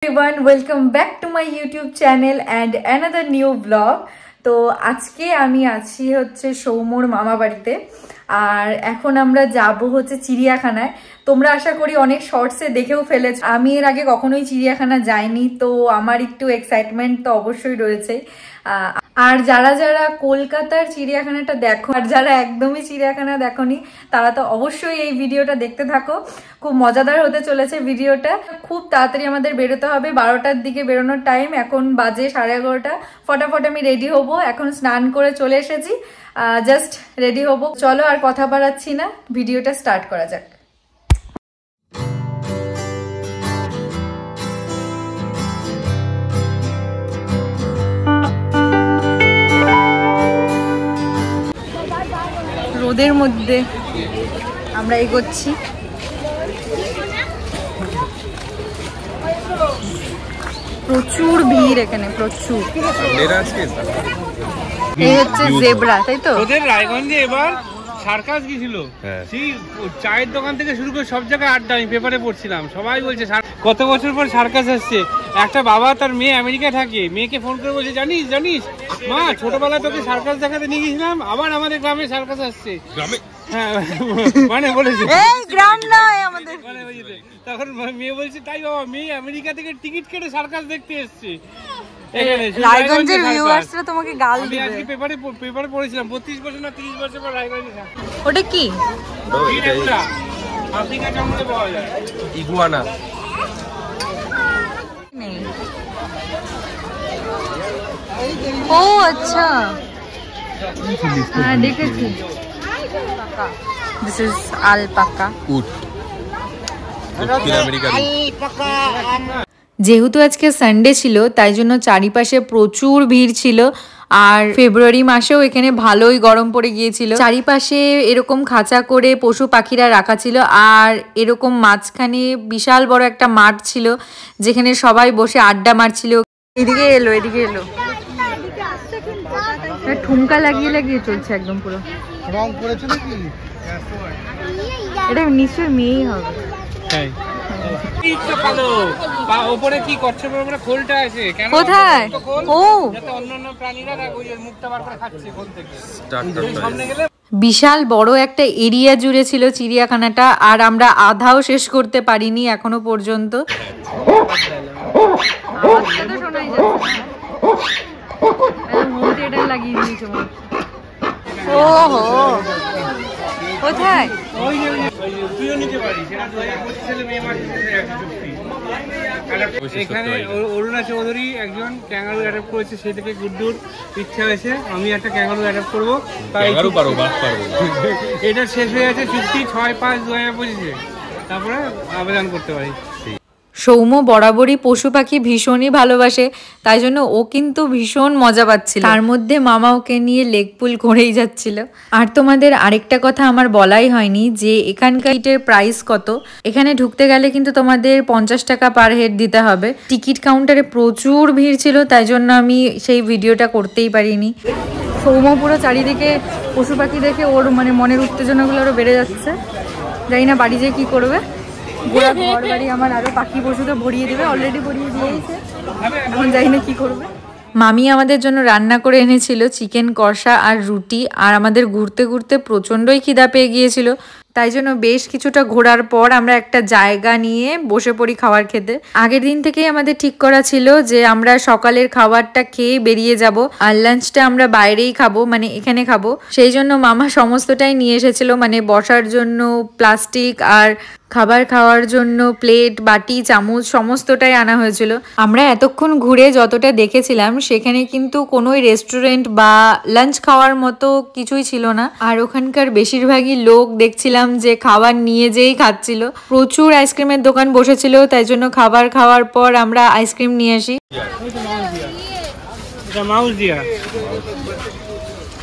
everyone, welcome back to my YouTube channel and another new vlog. তো আজকে আমি আছি হচ্ছে সৌম্যর মামা বাড়িতে আর এখন আমরা যাব হচ্ছে চিড়িয়াখানায়। তোমরা আশা করি অনেক শর্টসে দেখেও ফেলেছো, আমি এর আগে কখনোই চিড়িয়াখানা যাইনি, তো আমার একটু এক্সাইটমেন্ট তো অবশ্যই রয়েছে। আর যারা যারা কলকাতার চিড়িয়াখানাটা দেখো আর যারা একদমই চিড়িয়াখানা দেখোনি তারা তো অবশ্যই এই ভিডিওটা দেখতে থাকো, খুব মজাদার হতে চলেছে ভিডিওটা। খুব তাড়াতাড়ি আমাদের বেরোতে হবে, 12টার দিকে বেরোনোর টাইম, এখন বাজে 11:30। ফটাফট আমি রেডি হব, এখন স্নান করে চলে এসেছি, জাস্ট রেডি হব। চলো আর কথা বাড়াচ্ছি না, ভিডিওটা স্টার্ট করা যাক। রোদের মধ্যে আমরা এগোচ্ছি, প্রচুর ভিড় এখানে, প্রচুর। এই হচ্ছে জেব্রা, তাই তো? ওদের রায়গঞ্জে এবার সার্কাস গিয়েছিল, সেই চায়ের দোকান থেকে শুরু করে সব জায়গায় আড্ডা। আমি পেপারে পড়ছিলাম, সবাই বলছে কত বছর পর সার্কাস আসছে। একটা বাবা তার মেয়ে আমেরিকায় থাকে, মেয়েকে ফোন করে বলছে জানিস জানিস মা, ছোটবেলায় তোকে সার্কাস দেখাতে নিয়ে গেছিলাম, আবার আমাদের গ্রামে সার্কাস আসছে। হ্যাঁ মানে বলেছে গ্রাম নয় আমাদের। তখন মেয়ে বলছে তাই বাবা, মেয়ে আমেরিকা থেকে টিকিট কেটে সার্কাস দেখতে এসছে। রায়গঞ্জের ভিউয়ার্সরা তোমাকে গাল দিবে। আজকে পেপারে পড়েছিলাম 32 বছর না 30 বছর পর রায়গঞ্জে। ওটা কি? আফ্রিকা জঙ্গলে পাওয়া যায় ইগুয়ানা। ও আচ্ছা, হ্যাঁ দেখেছি। This is alpaca. যেহেতু আজকে সানডে ছিল তাই জন্য চারিপাশে প্রচুর ভিড় ছিল, আর ফেব্রুয়ারি মাসেও এখানে ভালোই গরম পড়ে গিয়েছিল। চারিপাশে এরকম খাঁচা করে পশু পাখিরা রাখা ছিল, আর এরকম মাঝখানে বিশাল বড় একটা মাঠ ছিল যেখানে সবাই বসে আড্ডা মারছিল। এদিকে এলো, এদিকে এলো, ঠুমকা লাগিয়ে লাগিয়ে চলছে একদম পুরো। রং করেছে নাকি? এটা নিশ্চয়ই মেয়েই হবে। কোথায়? ও বিশাল বড় একটা এরিয়া জুড়ে ছিল চিড়িয়াখানাটা, আর আমরা আধাও শেষ করতে পারিনি এখনো পর্যন্ত। লাগিয়ে দিয়েছে। ওহো, কোথায়? এখানে অরুণা চৌধুরী একজন ক্যাঙ্গারু অ্যাডাপ্ট করেছে, সেই থেকে গুড্ডুর ইচ্ছা হয়েছে আমি একটা ক্যাঙ্গারু অ্যাডাপ্ট করবো। এটা শেষ হয়ে গেছে চুক্তি 6/5/2025, তারপরে আবেদন করতে পারি। সৌম্য বরাবরই পশু পাখি ভীষণই ভালোবাসে, তাই জন্য ও কিন্তু ভীষণ মজা পাচ্ছিল। তার মধ্যে মামা ওকে নিয়ে লেগ পুল করেই যাচ্ছিল। আর তোমাদের আরেকটা কথা আমার বলাই হয়নি যে এখানকার টিকিটের প্রাইস কত। এখানে ঢুকতে গেলে কিন্তু তোমাদের 50 টাকা পার হেড দিতে হবে। টিকিট কাউন্টারে প্রচুর ভিড় ছিল, তাই জন্য আমি সেই ভিডিওটা করতেই পারিনি। সৌম্য পুরো চারিদিকে পশু পাখি দেখে ওর মানে মনের উত্তেজনাগুলো আরো বেড়ে যাচ্ছে। জানি না বাড়ি যেয়ে কি করবে। গোড়া ঘর বাড়ি আমার আরো পাখি পশুতে ভরিয়ে দেবে, অলরেডি ভরিয়ে দিয়েছে, এখন জানি না কি করবে। মামি আমাদের জন্য রান্না করে এনেছিল চিকেন কষা আর রুটি, আর আমাদের ঘুরতে ঘুরতে প্রচণ্ডই খিদা পেয়ে গিয়েছিল, তাই জন্য বেশ কিছুটা ঘোরার পর আমরা একটা জায়গা নিয়ে বসে পড়ি খাবার খেতে। আগের দিন থেকেই আমাদের ঠিক করা ছিল যে আমরা সকালের খাবারটা খেয়ে বেরিয়ে যাব, আর লাঞ্চটা আমরা বাইরেই খাবো, মানে এখানে খাবো। সেই জন্য মামা সমস্তটাই নিয়ে এসেছিল, মানে বসার জন্য প্লাস্টিক আর খাবার খাওয়ার জন্য প্লেট বাটি চামচ সমস্তটাই আনা হয়েছিল। আমরা এতক্ষণ ঘুরে যতটা দেখেছিলাম সেখানে কিন্তু কোনোই রেস্টুরেন্ট বা লাঞ্চ খাওয়ার মতো কিছুই ছিল না, আর ওখানকার বেশিরভাগই লোক দেখছিলাম যে খাবার নিয়ে যেই খাচ্ছিল। প্রচুর আইসক্রিমের দোকান বসেছিল, তাই জন্য খাবার খাওয়ার পর আমরা আইসক্রিম নিয়ে আসি।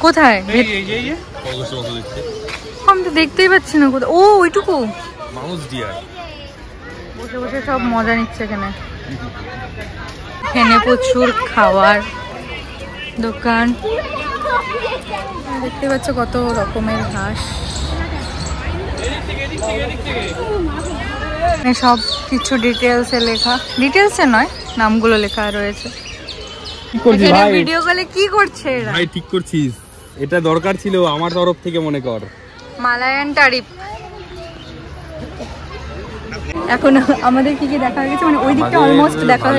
কোথায়? আমি তো দেখতেই পাচ্ছি না কোথায়। ও ওইটুকু বসে বসে সব মজা নিচ্ছে এখানে। এখানে প্রচুর খাওয়ার দোকান, দেখতে পাচ্ছ কত রকমের ঘাস। সব কিছু ডিটেলসে লেখা, ডিটেলসে নয়, নামগুলো লেখা রয়েছে। কি করছিস ভাই? ভিডিও কলে কি করছে এরা? ভাই ঠিক করছিস, এটা দরকার ছিল আমার তরফ থেকে, মনে কর। মালায়ান টারিপ। এখন আমাদের কি কি দেখা হয়ে গেছে, মানে ওই দিকটা অলমোস্ট দেখা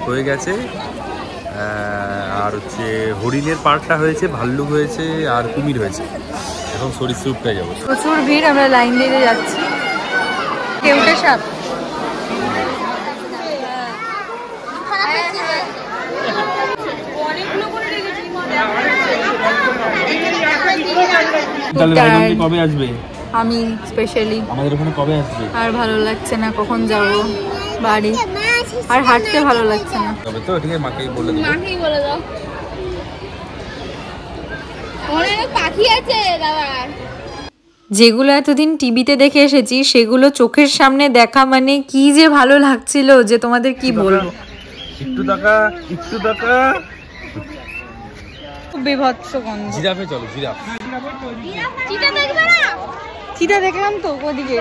হয়ে গেছে। আর হচ্ছে হরিণের পার্কটা হয়েছে, ভাল্লুক হয়েছে, আর কুমির হয়েছে। এখন সরীসৃপটায় যাবো। প্রচুর ভিড়, আমরা লাইন দিয়ে যাচ্ছি। কেউটে সাপ, কবে আসবে? আমি স্পেশালি আমাদের ওখানে কবে আসবে? আর ভালো লাগছে না, কখন যাব বাড়ি, আর হাঁটতে ভালো লাগছে না। তবে তো ঠিক আছে, মাকেই বলে দাও। অনেক পাখি আছে দাদা। যেগুলো এতদিন টিভিতে দেখে এসেছি সেগুলো চোখের সামনে দেখা মানে কি যে ভালো লাগছিল যে তোমাদের কি বলবো। একটু টাকা, একটু টাকা। খুব বিভৎস গন্ধ। জিরাফে চলো, জিরাফ। চিতা দেখবে না? চিতা দেখলাম তো ওদিকে।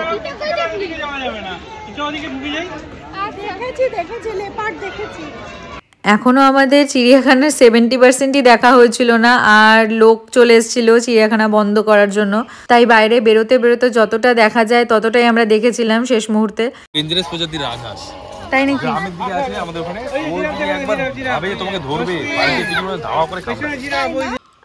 দেখেছি লেপার্ড দেখেছি। এখনো আমাদের চিড়িয়াখানার 70%ই দেখা হয়েছিল না, আর লোক চলে এসেছিল চিড়িয়াখানা বন্ধ করার জন্য। তাই বাইরে বেরোতে বেরোতে যতটা দেখা যায় ততটাই আমরা দেখেছিলাম শেষ মুহূর্তে। ডেঞ্জারাস প্রজাতির রাজহাঁস, তাই নাকি? গ্রামের দিকে আছে আমাদের ওখানে। ও যদি একবার ভাবে তোমাকে ধরবে, বাড়িতে কিছু ধাওয়া করে খাবে।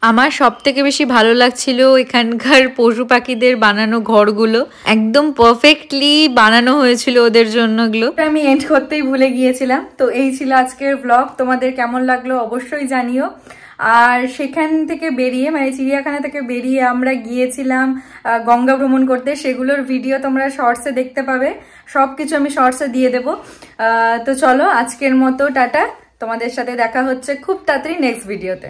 আমার সব থেকে বেশি ভালো লাগছিল এখানকার পশু পাখিদের বানানো ঘরগুলো, একদম পারফেক্টলি বানানো হয়েছিল ওদের জন্য। এগুলো আমি এন্ড করতেই ভুলে গিয়েছিলাম। তো এই ছিল আজকের ব্লগ, তোমাদের কেমন লাগলো অবশ্যই জানিও। আর সেখান থেকে বেরিয়ে, মানে চিড়িয়াখানা থেকে বেরিয়ে আমরা গিয়েছিলাম গঙ্গা ভ্রমণ করতে, সেগুলোর ভিডিও তোমরা শর্টসে দেখতে পাবে। সব কিছু আমি শর্টসে দিয়ে দেবো। তো চলো আজকের মতো টাটা, তোমাদের সাথে দেখা হচ্ছে খুব তাড়াতাড়ি নেক্সট ভিডিওতে।